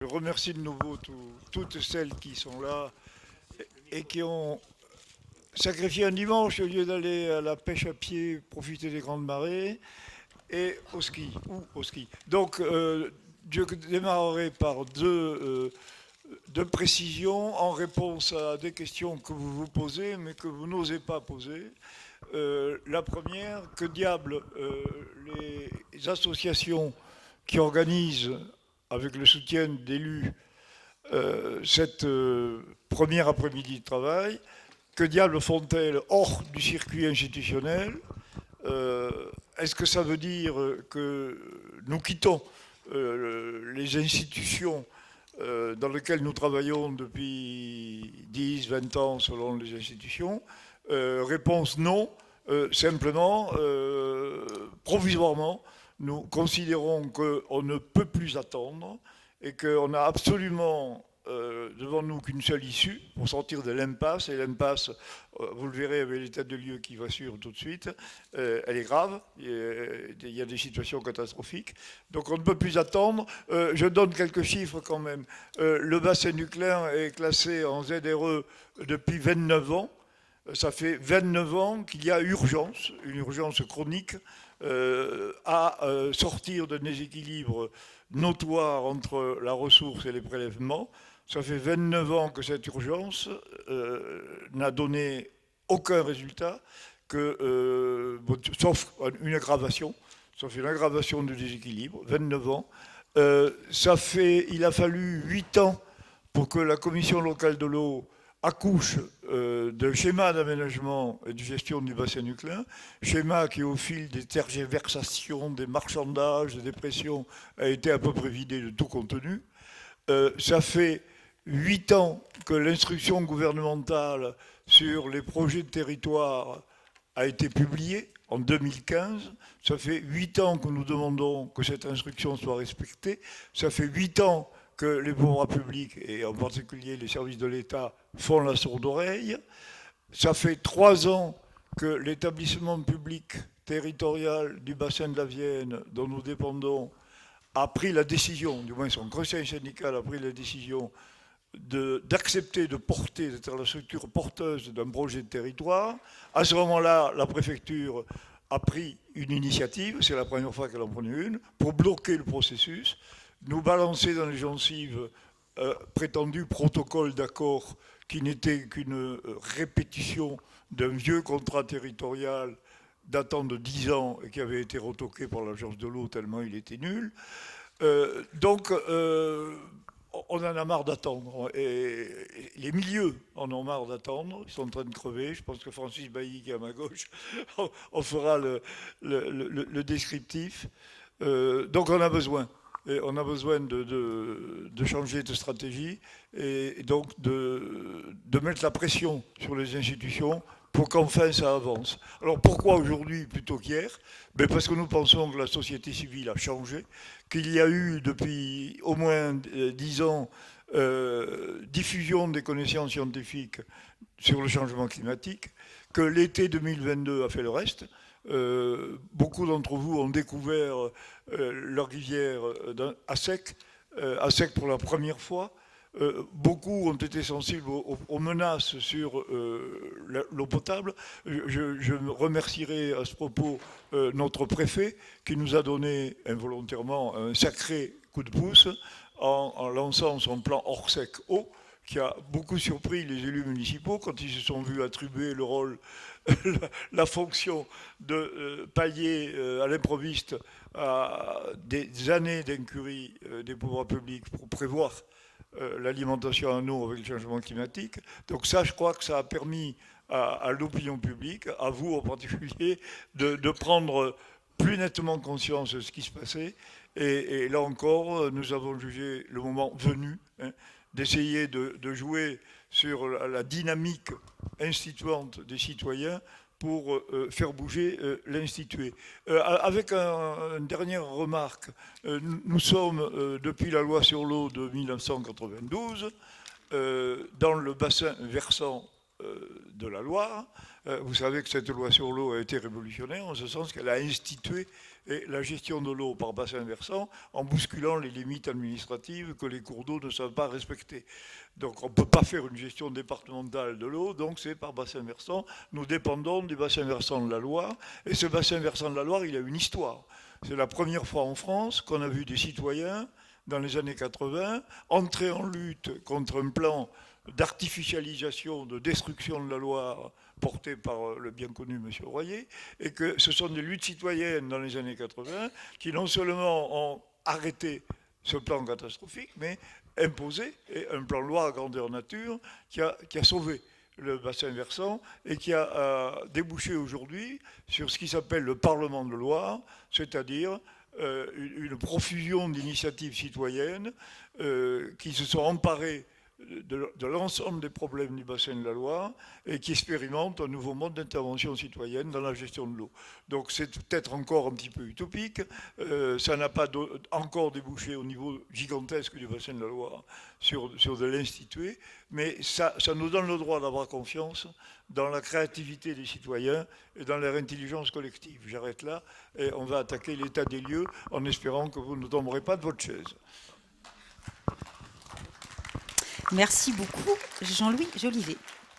Je remercie de nouveau toutes celles qui sont là et qui ont sacrifié un dimanche au lieu d'aller à la pêche à pied, profiter des grandes marées et au ski, ou au ski. Donc, je démarrerai par deux précisions en réponse à des questions que vous vous posez, mais que vous n'osez pas poser. La première, que diable les associations qui organisent, avec le soutien d'élus, cette première après-midi de travail, que diable font-elles hors du circuit institutionnel? Est-ce que ça veut dire que nous quittons les institutions dans lesquelles nous travaillons depuis 10, 20 ans selon les institutions? Réponse non. Simplement, provisoirement, nous considérons qu'on ne peut plus attendre et qu'on a absolument devant nous qu'une seule issue pour sortir de l'impasse. Et l'impasse, vous le verrez avec l'état de lieu qui va suivre tout de suite, elle est grave. Il y a des situations catastrophiques. Donc on ne peut plus attendre. Je donne quelques chiffres quand même. Le bassin nucléaire est classé en ZRE depuis 29 ans. Ça fait 29 ans qu'il y a urgence, une urgence chronique, à sortir d'un déséquilibre notoire entre la ressource et les prélèvements. Ça fait 29 ans que cette urgence n'a donné aucun résultat, sauf une aggravation, du déséquilibre, 29 ans. Il a fallu 8 ans pour que la commission locale de l'eau accouche d'un schéma d'aménagement et de gestion du bassin nucléaire, schéma qui au fil des tergiversations, des marchandages, des pressions, a été à peu près vidé de tout contenu. Ça fait 8 ans que l'instruction gouvernementale sur les projets de territoire a été publiée en 2015. Ça fait 8 ans que nous demandons que cette instruction soit respectée. Ça fait 8 ans que les pouvoirs publics, et en particulier les services de l'État, font la sourde oreille. Ça fait 3 ans que l'établissement public territorial du bassin de la Vienne, dont nous dépendons, a pris la décision, du moins son conseil syndical a pris la décision d'accepter de porter, d'être la structure porteuse d'un projet de territoire. À ce moment-là, la préfecture a pris une initiative, c'est la première fois qu'elle en prenait une, pour bloquer le processus, nous balancer dans les gencives prétendu protocole d'accord qui n'était qu'une répétition d'un vieux contrat territorial datant de 10 ans et qui avait été retoqué par l'agence de l'eau tellement il était nul. Donc, on en a marre d'attendre. Et les milieux en ont marre d'attendre. Ils sont en train de crever. Je pense que Francis Bailly, qui est à ma gauche, en fera le descriptif. Donc, on a besoin. Et on a besoin de changer de stratégie et donc de mettre la pression sur les institutions pour qu'enfin ça avance. Alors pourquoi aujourd'hui plutôt qu'hier? Ben parce que nous pensons que la société civile a changé, qu'il y a eu depuis au moins 10 ans diffusion des connaissances scientifiques sur le changement climatique, que l'été 2022 a fait le reste. Beaucoup d'entre vous ont découvert leur rivière à sec pour la première fois. Beaucoup ont été sensibles aux menaces sur l'eau potable. Je remercierai à ce propos notre préfet qui nous a donné involontairement un sacré coup de pouce en lançant son plan Orsec eau, qui a beaucoup surpris les élus municipaux quand ils se sont vus attribuer le rôle, la fonction de pallier à l'improviste à des années d'incurie des pouvoirs publics pour prévoir l'alimentation en eau avec le changement climatique. Donc ça, je crois que ça a permis à l'opinion publique, à vous en particulier, de prendre plus nettement conscience de ce qui se passait. Et là encore, nous avons jugé le moment venu d'essayer de jouer sur la dynamique instituante des citoyens pour faire bouger l'institué. Avec une dernière remarque, nous sommes, depuis la loi sur l'eau de 1992, dans le bassin versant de la Loire. Vous savez que cette loi sur l'eau a été révolutionnaire en ce sens qu'elle a institué la gestion de l'eau par bassin versant en bousculant les limites administratives que les cours d'eau ne savent pas respecter. Donc on ne peut pas faire une gestion départementale de l'eau, donc c'est par bassin versant. Nous dépendons du bassin versant de la Loire, et ce bassin versant de la Loire, il a une histoire. C'est la première fois en France qu'on a vu des citoyens, dans les années 80, entrer en lutte contre un plan d'artificialisation, de destruction de la Loire porté par le bien connu M. Royer, et que ce sont des luttes citoyennes dans les années 80 qui non seulement ont arrêté ce plan catastrophique, mais imposé un plan Loire à grandeur nature qui a sauvé le bassin versant et qui a débouché aujourd'hui sur ce qui s'appelle le Parlement de Loire, c'est-à-dire une profusion d'initiatives citoyennes qui se sont emparées de l'ensemble des problèmes du bassin de la Loire et qui expérimentent un nouveau mode d'intervention citoyenne dans la gestion de l'eau. Donc c'est peut-être encore un petit peu utopique, ça n'a pas encore débouché au niveau gigantesque du bassin de la Loire sur de l'institué, mais ça nous donne le droit d'avoir confiance dans la créativité des citoyens et dans leur intelligence collective. J'arrête là et on va attaquer l'état des lieux en espérant que vous ne tomberez pas de votre chaise. Merci beaucoup, Jean-Louis Jolivet.